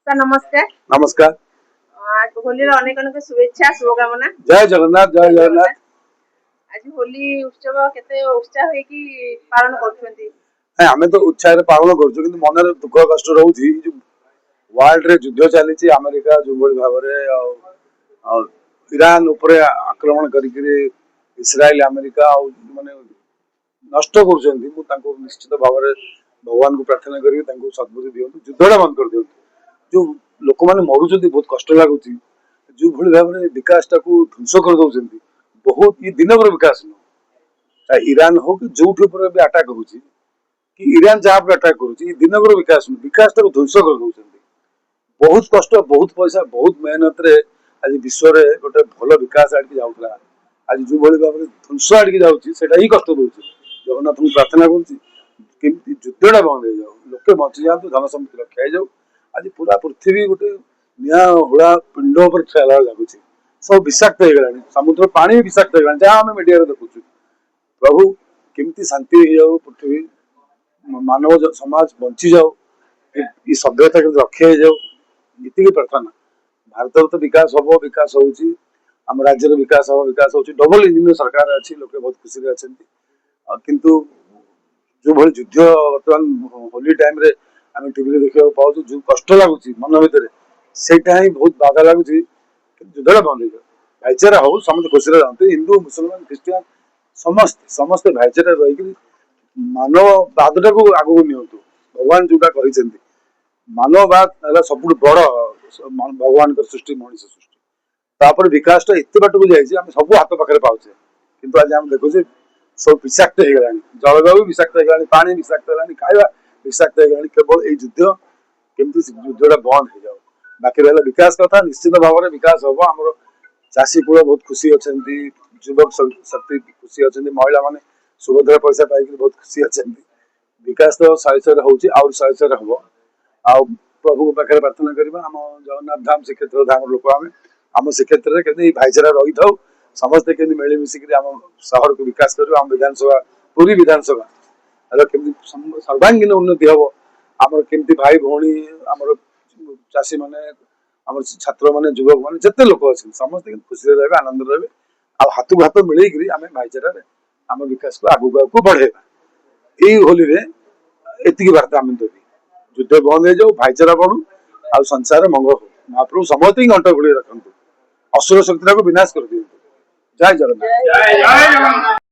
Sir नमस्कार। नमस्कार। होली अनेक अनेक शुभेच्छा शुभकामना। जय जगन्नाथ जय जगन्नाथ। आज होली उत्सव केते उत्साह होइकी पालन करछंती? आमे तो उत्साह पालन करछु किंतु मनरे दुख कष्ट रहउछि जो वर्ल्ड रे युद्ध चलीछि अमेरिका जो बड़ी भाबरे और ईरान ऊपर आक्रमण करिकरी इस्राएल अमेरिका माने नष्ट करछंती। मु तांको निश्चित भाबरे भगवान को प्रार्थना करी तांको सद्बुद्धि दियंतु युद्धडा बंद कर दियंतु। जो लोक माने मरुछंती बहुत कष्ट लागुछि जो भली भाबरे विकास टाको ध्वंस कर दउछंती बहुत ये दिन पर विकास न ईरान हो कि जो ऊपर भी अटैक होछि कि ईरान जहाँ पर अटैक करुछि दिन पर विकास टाको ध्वंस कर दउछंती। बहुत कष्ट बहुत पैसा बहुत मेहनत रे आज विश्व रे गोटे भल विकास आडकी जाउतला आज जो भली भाबरे ध्वंस आडकी जाउछि सेटा ही कष्ट दउछि। जगन्नाथ को प्रार्थना करूछि केमती युद्धडा बंद हो जाऊ लोके बची जातु धन सम्पत्ति रक्षा हो जाऊ। आज पूरा पृथ्वी गोटे निया हुड़ा पिंड पर खेला लगुच सब विषाक्त हो गलानी समुद्र पानी विषाक्त हो गलानी जहाँ आम मीडिया देखु प्रभु केमती शांति हो जाऊ पृथ्वी मानव समाज बंची जाऊ ये सभ्यता के रक्षा हो जाऊ ये प्रार्थना। भारत तो विकास हम विकास होउची आम राज्य विकास हम विकास होउची डबल इंजिन सरकार अच्छी लोके बहुत खुशी अच्छा किंतु जो भली युद्ध बर्तमान होली टाइम रे आम टीवी देखा पाऊँ जो कष्ट लगुच मन भितर सेटा ही बहुत बाधा लगुच युद्धटा बंद हो भाईचारा हो समस्त खुशी रहते हिंदू मुसलमान ख्रीस्टियान समस्ते समस्ते भाईचारा रही मानववाद को आगू नियंतु। भगवान जोटा कहते मानववाद सब बड़ भगवान सृष्टि मनीष सृष्टि तापर विकास एत बाट को जाए सब हाथ पाखे पाचे किंतु आज आम देखुचे सब विषाक्त हो गलानी जलवायु विषाक्त हो गलानी पानी विषाक्त हो खाଇବା विषाक्त हो गलानी केवल ये युद्ध केमती युद्धटा बंद हो जाओ बाकी रहा विकास कथा निश्चित भाव में विकास हम आम चाषी कूल बहुत खुशी अच्छा युवक शक्ति खुशी अच्छा महिला माने सुभद्रा पैसा पाई बहुत खुशी अच्छा विकास तो शहे शहे होउछि आउर शहे शहे हम आ प्रभु पाखे प्रार्थना करवा आम जगन्नाथ धाम श्रीक्षेत्र धाम लोक आम श्रीक्षेत्र में भाईचारा रही था समस्ते केमती मिलमिशिक आम सहर को विकास कर आम विधानसभा पूरी विधानसभा केमती सर्वांगीन उन्नति हम आम केमती भाई भौणी आम चाषी माने आम छात्र माने युवक माने जिते लोक अच्छे समस्ते खुशी रहे आनंद रहे आ हाथ को हाथ मिलकर आम भाईचारा आम विकास को आगू आगू बढ़ेगा। यही होली रे एतिकी वार्ता आम देवी युद्ध बंद हो जाऊ भाईचारा बढ़ू आ संसार मंगल हो महाप्रभु समस्त ही घंटा घोड़ी रखु असुर शक्ति को विनाश कर दिखाई जय जगन्नाथ।